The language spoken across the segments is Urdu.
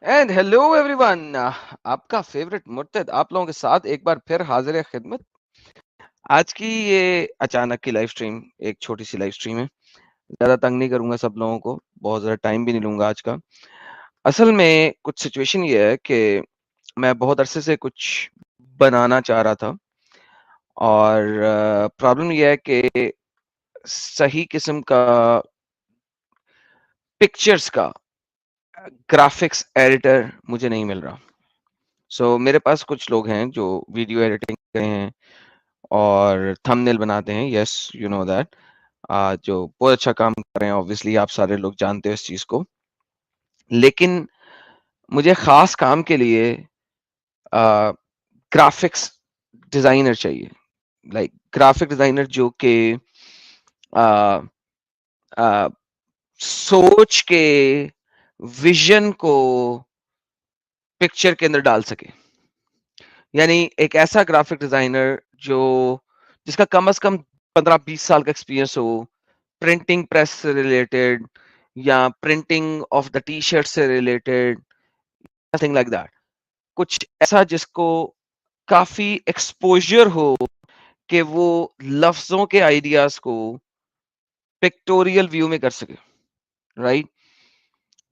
اینڈ ہیلو ایوری ون، آپ کا فیوریٹ مرتد آپ لوگوں کے ساتھ ایک بار پھر حاضر ہے خدمت. آج کی یہ اچانک کی لائف سٹریم ایک چھوٹی سی لائف سٹریم ہے. زیادہ تنگ نہیں کروں گا سب لوگوں کو، بہت زیادہ ٹائم بھی نہیں لوں گا آج کا. اصل میں کچھ سچویشن یہ ہے کہ میں بہت عرصے سے کچھ بنانا چاہ رہا تھا، اور پرابلم یہ ہے کہ صحیح قسم کا پکچرز کا گرافکس ایڈیٹر مجھے نہیں مل رہا. سو میرے پاس کچھ لوگ ہیں جو ویڈیو ایڈیٹنگ کرتے ہیں اور تھم نیل بناتے ہیں. یس یو نو دیٹ، جو بہت اچھا کام کر رہے ہیں. obviously آپ سارے لوگ جانتے ہو اس چیز کو. لیکن مجھے خاص کام کے لیے گرافکس ڈیزائنر چاہیے. لائک گرافک ڈیزائنر جو کہ سوچ کے ویژن کو پکچر کے اندر ڈال سکے. یعنی ایک ایسا گرافک ڈیزائنر جس کا کم از کم 15-20 سال کا ایکسپیرینس ہو، پرنٹنگ پریس سے ریلیٹڈ یا printing of the T shirt سے ریلیٹڈ، نتھنگ لائک دیٹ. کچھ ایسا جس کو کافی ایکسپوجر ہو کہ وہ لفظوں کے آئیڈیاز کو پکٹوریل ویو میں کر سکے. رائٹ؟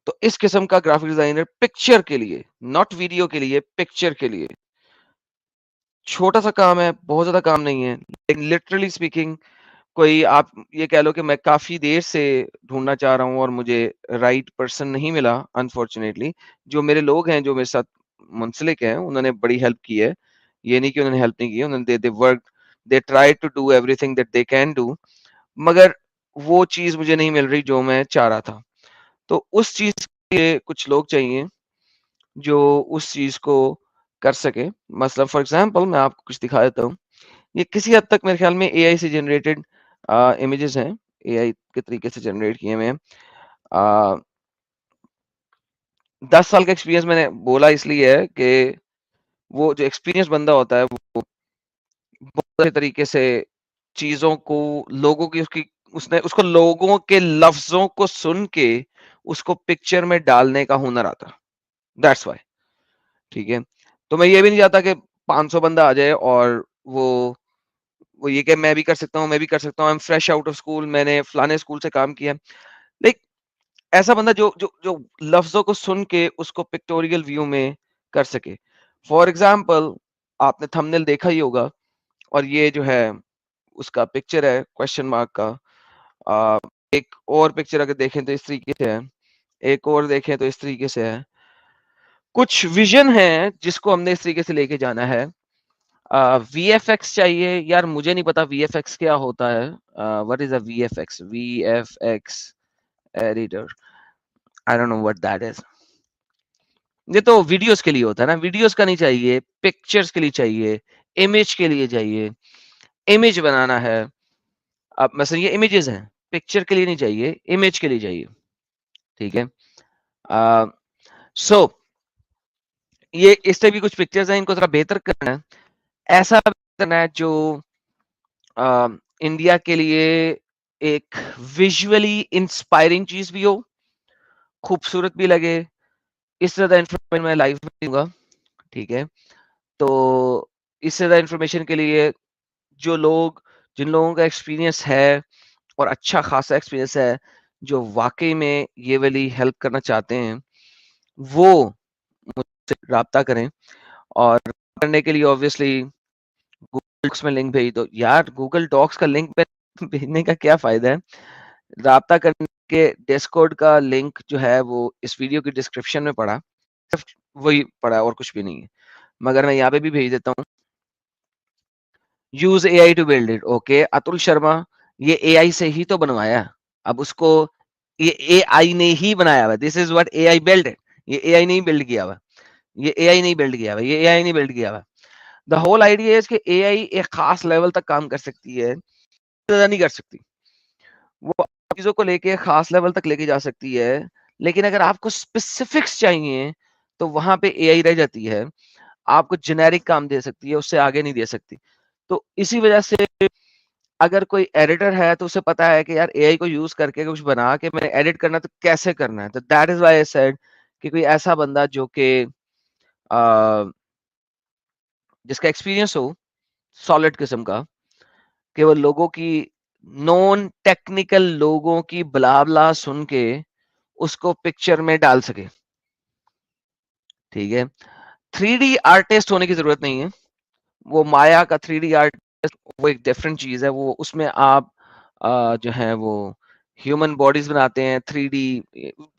تو اس قسم کا گرافک ڈیزائنر پکچر کے لیے، ناٹ ویڈیو کے لیے، پکچر کے لیے چھوٹا سا کام ہے، بہت زیادہ کام نہیں ہے. لیکن لٹرلی اسپیکنگ کوئی آپ یہ کہہ لو کہ میں کافی دیر سے ڈھونڈنا چاہ رہا ہوں اور مجھے رائٹ پرسن نہیں ملا انفارچونیٹلی. جو میرے لوگ ہیں جو میرے ساتھ منسلک ہیں انہوں نے بڑی ہیلپ کی ہے. یہ نہیں کہ انہوں نے ہیلپ نہیں کی، انہوں نے they tried to do everything that they can do، مگر وہ چیز مجھے نہیں مل رہی جو میں چاہ رہا تھا. تو اس چیز کے لیے کچھ لوگ چاہیے جو اس چیز کو کر سکے. مثلا فار ایگزامپل میں آپ کو کچھ دکھا دیتا ہوں. یہ کسی حد تک میرے خیال میں اے آئی سے جنریٹڈ امیجز ہیں، اے آئی کے طریقے سے جنریٹ کیے ہوئے ہیں. 10 سال کا ایکسپیرینس میں نے بولا اس لیے ہے کہ وہ جو ایکسپیرینس بندہ ہوتا ہے وہ بہت اچھے طریقے سے چیزوں کو لوگوں کی اس کو لوگوں کے لفظوں کو سن کے اس کو پکچر میں ڈالنے کا ہنر آتا. That's why. ٹھیک ہے، تو میں یہ بھی نہیں چاہتا کہ 500 بندہ آ جائے اور وہ یہ کہ میں بھی کر سکتا ہوں، میں بھی کر سکتا ہوں، I'm fresh out of school، میں نے فلانے اسکول سے کام کیا. لیک ایسا بندہ جو لفظوں کو سن کے اس کو پکٹوریل ویو میں کر سکے. فار ایگزامپل آپ نے تھم نیل دیکھا ہی ہوگا، اور یہ جو ہے اس کا پکچر ہے کوشچن مارک کا. ایک اور پکچر اگر دیکھیں تو اس طریقے سے ہے، ایک اور دیکھیں تو اس طریقے سے ہے. کچھ ویژن ہے جس کو ہم نے اس طریقے سے لے کے جانا ہے. وی ایف ایکس چاہیے. یار مجھے نہیں پتا وی ایف ایکس کیا ہوتا ہے. What is a V F X? V F X editor, I don't know what that is. یہ تو ویڈیوز کے لیے ہوتا ہے نا، ویڈیوز کا نہیں چاہیے، پکچرز کے لیے چاہیے، امیج کے لیے چاہیے. امیج بنانا ہے. اب مثلا یہ امیجز ہیں، پکچر کے لیے نہیں چاہیے، امیج کے لیے چاہیے. ٹھیک ہے. سو یہ اس سے بھی کچھ پکچرز ہیں، ان کو ذرا بہتر کرنا ہے. ایسا کرنا ہے جو انڈیا کے لیے ایک ویژولی انسپائرنگ چیز بھی ہو، خوبصورت بھی لگے. اس سے زیادہ انفارمیشن میں لائیو میں دوں گا. ٹھیک ہے، تو اس سے زیادہ انفارمیشن کے لیے جن لوگوں کا ایکسپیرینس ہے اور اچھا خاصا ایکسپیرینس ہے، جو واقعی میں یہ والی ہیلپ کرنا چاہتے ہیں، وہ مجھ سے رابطہ کریں. اور کرنے کے لیے obviously گوگل ڈاکس میں لنک بھیج دو. یار گوگل ڈاکس کا لنک بھیجنے کا کیا فائدہ ہے؟ رابطہ کرنے کے ڈسکورڈ کا لنک جو ہے وہ اس ویڈیو کی ڈسکرپشن میں پڑا، صرف وہی پڑا اور کچھ بھی نہیں ہے. مگر میں یہاں پہ بھی بھیج دیتا ہوں. Use A I to build it. Okay Atul Sharma, یہ اے آئی سے ہی تو بنوایا. اب اس کو یہ اے آئی نے ہی بنایا ہوا. This is what A I build. یہ اے آئی نہیں بلڈ کیا ہوا، یہ اے آئی نہیں بلڈ کیا ہوا، یہ اے آئی نہیں بلڈ کیا ہوا. دا ہول آئیڈیا ہے کہ اے آئی ایک خاص لیول تک کام کر سکتی ہے، زیادہ نہیں کر سکتی. وہ چیزوں کو لے کے خاص لیول تک لے کے جا سکتی ہے، لیکن اگر آپ کو اسپیسیفکس چاہیے تو وہاں پہ اے آئی رہ جاتی ہے. آپ کو جنیرک کام دے سکتی ہے، اس سے آگے نہیں دے سکتی. تو اسی وجہ سے اگر کوئی ایڈیٹر ہے تو اسے پتا ہے کہ یار اے آئی کو یوز کر کے کچھ بنا کے میں نے ایڈٹ کرنا تو کیسے کرنا ہے. تو that is Y I said کہ کوئی ایسا بندہ جو کہ جس کا ایکسپیرینس ہو سالڈ قسم کا، کہ وہ لوگوں کی نون ٹیکنیکل لوگوں کی بلا بلا سن کے اس کو پکچر میں ڈال سکے. ٹھیک ہے، 3D آرٹسٹ ہونے کی ضرورت نہیں ہے. وہ مایا کا 3D آرٹسٹ وہ ایک ڈفرنٹ چیز ہے. وہ اس میں آپ جو ہے وہ ہیومن باڈیز بناتے ہیں 3D.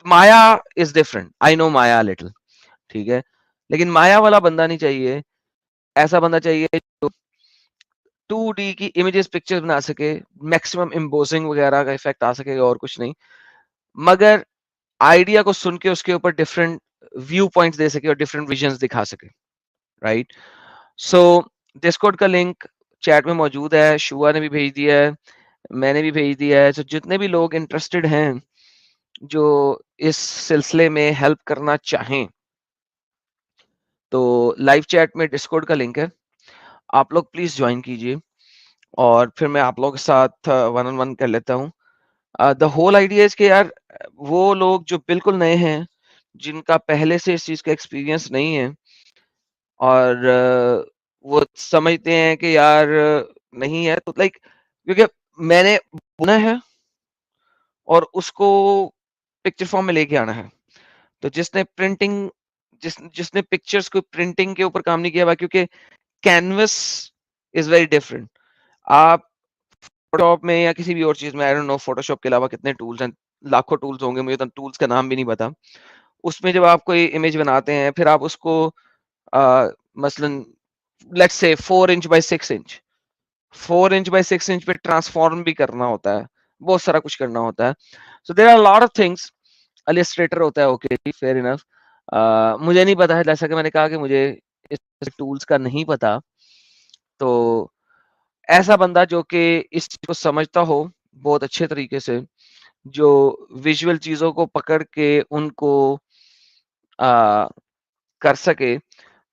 Maya is different, I know Maya little. ٹھیک ہے، لیکن مایا والا بندہ نہیں چاہیے. ایسا بندہ چاہیے جو 2D کی امیجز پکچر بنا سکے، میکسیمم امبوزنگ وغیرہ کا افیکٹ آ سکے اور کچھ نہیں، مگر آئیڈیا کو سن کے اس کے اوپر ڈفرنٹ ویو پوائنٹس دے سکے اور ڈفرنٹ ویژنز دکھا سکے. رائٹ، سو ڈسکورڈ کا لنک چیٹ میں موجود ہے. شوا نے بھی بھیج دیا ہے، میں نے بھی بھیج دیا ہے. سو جتنے بھی لوگ انٹرسٹڈ ہیں جو اس سلسلے میں ہیلپ کرنا چاہیں تو لائیو چیٹ میں ڈسکورڈ کا لنک ہے، آپ لوگ پلیز جوائن کیجیے اور پھر میں آپ لوگوں کے ساتھ ون آن ون کر لیتا ہوں. دا ہول آئیڈیا ہے کہ یار وہ لوگ جو بالکل نئے ہیں، جن کا پہلے سے اس چیز کا ایکسپیرینس نہیں ہے اور وہ سمجھتے ہیں کہ یار نہیں ہے، تو لائک کیونکہ میں نے بنا ہے اور اس کو پکچر فارم میں لے کے آنا ہے. تو جس نے پرنٹنگ جس نے پکچرز کو پرنٹنگ کے اوپر کام نہیں کیا ہوا، کیونکہ کینوس از ویری ڈفرنٹ. آپ فوٹو شاپ میں یا کسی بھی اور چیز میں، I don't know Photoshop کے علاوہ کتنے ٹولز ہیں، لاکھوں ٹولز ہوں گے، مجھے تو ٹولز کا نام بھی نہیں پتا. اس میں جب آپ کوئی امیج بناتے ہیں، پھر آپ اس کو مثلا let's say 4 inch by 6 inch 4 inch by 6 inch پہ ٹرانسفارم بھی کرنا ہوتا ہے، بہت سارا کچھ کرنا ہوتا ہے. So there are lot of things. Illustrator ہوتا ہے، اوکے فیئر انف. مجھے نہیں پتا ہے، جیسا کہ میں نے کہا کہ مجھے اس ٹولز کا نہیں پتا. تو ایسا بندہ جو کہ اس چیز کو سمجھتا ہو بہت اچھے طریقے سے، جو ویژول چیزوں کو پکڑ کے ان کو کر سکے،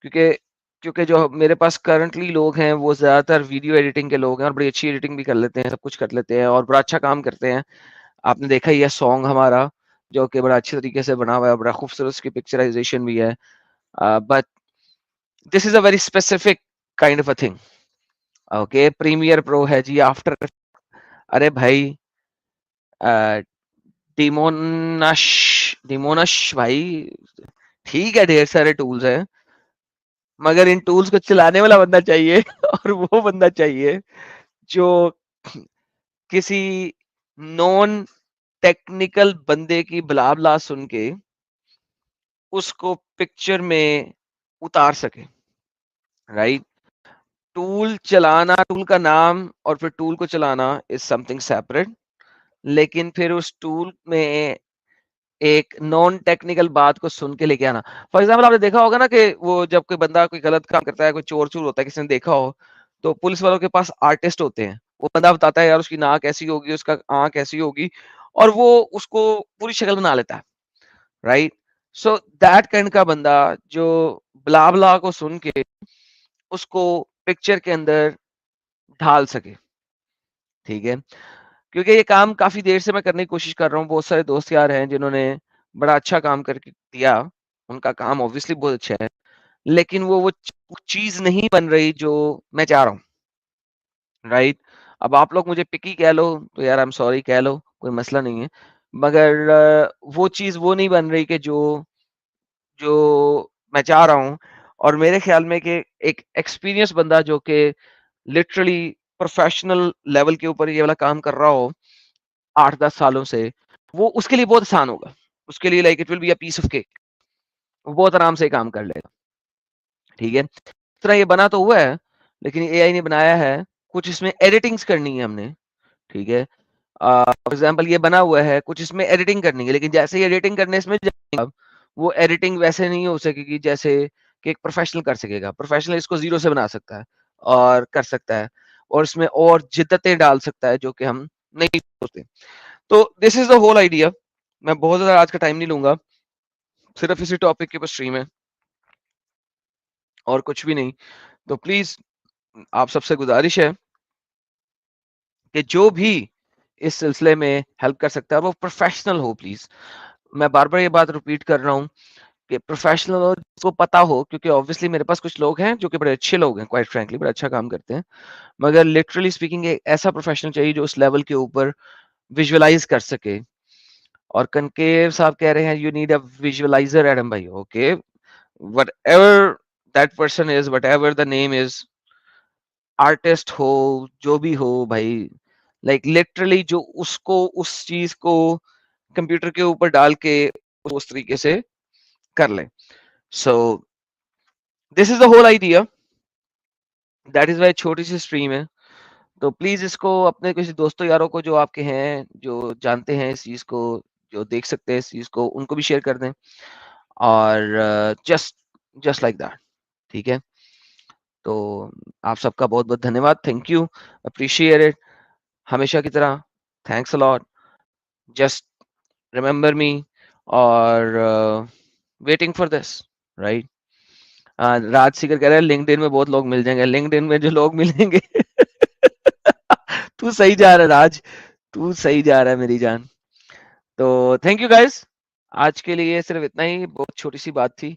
کیونکہ جو میرے پاس کرنٹلی لوگ ہیں وہ زیادہ تر ویڈیو ایڈیٹنگ کے لوگ ہیں اور بڑی اچھی ایڈیٹنگ بھی کر لیتے ہیں، سب کچھ کر لیتے ہیں اور بڑا اچھا کام کرتے ہیں. آپ نے دیکھا ہی ہے سانگ ہمارا جو کہ بڑا اچھے طریقے سے بنا ہوا ہے، بڑا خوبصورت اس کی پکچرائزیشن بھی ہے. But this is a very specific kind of a thing. Okay, premiere pro ہے جی، آفٹر، ارے بھائی ڈیمونش بھائی، ٹھیک ہے ڈھیر سارے ٹولز ہیں، مگر ان ٹولز کو چلانے والا بندہ چاہیے اور وہ بندہ چاہیے جو کسی نون ٹیکنیکل بندے کی بلا بلا سن کے اس کو پکچر میں اتار سکے. رائٹ، ٹول چلانا، ٹول کا نام اور پھر ٹول کو چلانا از سم تھنگ سیپریٹ، لیکن پھر اس ٹول میں ایک نان ٹیکنیکل بات کو سن کے لے کے آنا. فار ایگزامپل آپ نے دیکھا ہوگا نا کہ وہ جب کوئی بندہ کوئی غلط کام کرتا ہے، کوئی چور ہوتا ہے، کسی نے دیکھا ہو تو پولیس والوں کے پاس آرٹسٹ ہوتے ہیں. وہ بندہ بتاتا ہے یار اس کی ناک ایسی ہوگی، اس کا آنکھ ایسی ہوگی، اور وہ اس کو پوری شکل بنا لیتا ہے. رائٹ، سو دیٹ کائنڈ کا بندہ جو بلا بلا کو سن کے اس کو پکچر کے اندر ڈھال سکے. ٹھیک ہے، کیونکہ یہ کام کافی دیر سے میں کرنے کی کوشش کر رہا ہوں. بہت سارے دوست یار ہیں جنہوں نے بڑا اچھا کام کر کے دیا، ان کا کام obviously بہت اچھا ہے، لیکن وہ چیز نہیں بن رہی جو میں چاہ رہا ہوں. رائٹ، اب آپ لوگ مجھے پکی کہہ لو تو یار I'm sorry کہہ لو، کوئی مسئلہ نہیں ہے، مگر وہ چیز وہ نہیں بن رہی کہ جو میں چاہ رہا ہوں. اور میرے خیال میں کہ ایک ایکسپیرینس بندہ جو کہ لٹرلی پروفیشنل لیول کے اوپر یہ والا کام کر رہا ہو 8-10 سالوں سے، وہ اس کے لیے بہت آسان ہوگا. اس کے لیے like it will be a piece of cake, وہ بہت آرام سے کام کر لے گا. ٹھیک ہے، اس طرح یہ بنا تو ہوا ہے، لیکن اے آئی نے بنایا ہے، کچھ اس میں ایڈیٹنگز کرنی ہے ہم نے. ٹھیک ہے، فار ایگزامپل یہ بنا ہوا ہے، کچھ اس میں ایڈیٹنگ کرنی ہے، لیکن جیسے ہی ایڈیٹنگ کرنے اس میں وہ ایڈیٹنگ ویسے نہیں ہو سکے گی جیسے کہ ایک پروفیشنل کر سکے گا. پروفیشنل اس کو زیرو سے بنا سکتا ہے اور کر سکتا ہے، اور اس میں اور جدتیں ڈال سکتا ہے جو کہ ہم نہیں سوچتے. تو دس از دا ہول آئیڈیا. میں بہت زیادہ آج کا ٹائم نہیں لوں گا، صرف اسی ٹاپک کے اوپر اسٹریم ہے اور کچھ بھی نہیں. تو پلیز آپ سب سے گزارش ہے کہ جو بھی اس سلسلے میں ہیلپ کر سکتا ہے وہ پروفیشنل ہو پلیز. میں بار بار یہ بات ریپیٹ کر رہا ہوں کہ پروفیشنل کو پتا ہو, کیونکہ obviously میرے پاس کچھ لوگ ہیں جو کہ بڑے اچھے لوگ ہیں, کوائٹ فرینکلی بڑا اچھا کام کرتے ہیں, مگر لٹرلی اسپیکنگ ایک ایسا پروفیشنل چاہیے جو اس لیول کے اوپر ویژولائز کر سکے. اور کنکیو صاحب کہہ رہے ہیں you need a visualiser Adam بھائی. Okay, whatever that person is, whatever the name is, artist ہو جو بھی ہو بھائی, لائک لٹرلی جو اس کو اس چیز کو کمپیوٹر کے اوپر ڈال کے اس طریقے سے کر لیں. So this is the whole idea, that is why چھوٹی سی اسٹریم ہے. تو پلیز اس کو اپنے کسی دوستوں یاروں کو جو آپ کے ہیں, جو جانتے ہیں اس چیز کو, جو دیکھ سکتے ہیں اس چیز کو, ان کو بھی شیئر کر دیں. اور جسٹ لائک دیٹ, ٹھیک ہے. تو آپ سب کا بہت بہت دھنیہ واد, تھینک یو, اپریشیٹ اٹ, ہمیشہ کی طرح تھینکس الاٹ. جسٹ ریمبر می, اور ویٹنگ فار دس, رائٹ. راج سیکر کہہ رہے ہیں لنکڈ ان میں بہت لوگ مل جائیں گے. لنکڈ ان میں جو لوگ ملیں گے تو صحیح جا رہا ہے راج, تو صحیح جا رہا ہے میری جان. تو تھینک یو گائز, آج کے لیے صرف اتنا ہی, بہت چھوٹی سی بات تھی.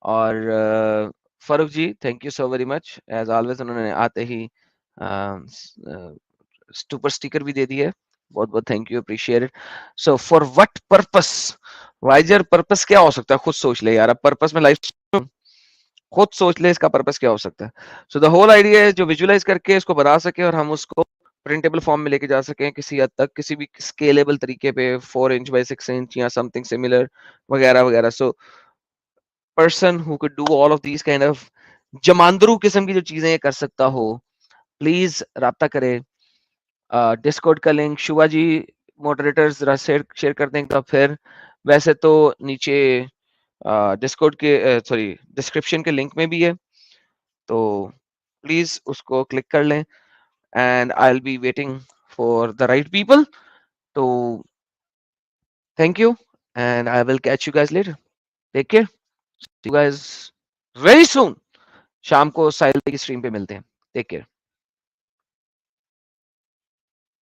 اور Farooq ji thank you so very much, as always انہوں نے آتے ہی سپر اسٹیکر بھی دے دی ہے, بہت بہت thank you, appreciate it. So for what purpose, wiser purpose کیا ہو سکتا ہے, خود سوچ لے یار. اب پرپس میں لائف خود سوچ لے اس کا پرپس کیا ہو سکتا ہے. سو دا ہول آئیڈیا ہے جو ویژولائز کر کے اس کو بنا سکے اور ہم اس کو پرنٹیبل فارم میں لے کے جا سکیں کسی حد تک, کسی بھی اسکیلیبل طریقے پہ, 4 انچ بائی 6 انچ یا سم تھنگ سملر وغیرہ وغیرہ. So person who could do all of these kind of جماندرو قسم کی جو چیزیں یہ کر سکتا ہو, پلیز رابطہ کرے. ڈسکورڈ کا لنک شوبھا جی ماڈریٹرز ذرا شیئر کر دیں تو پھر, ویسے تو نیچے ڈسکورڈ کے سوری ڈسکرپشن کے لنک میں بھی ہے, تو پلیز اس کو کلک کر لیں. And I will be waiting for the right people. تو thank you, and I will catch you guys later. Take care, see you guys very soon. شام کو ساحل کی اسٹریم پہ ملتے ہیں. Take care.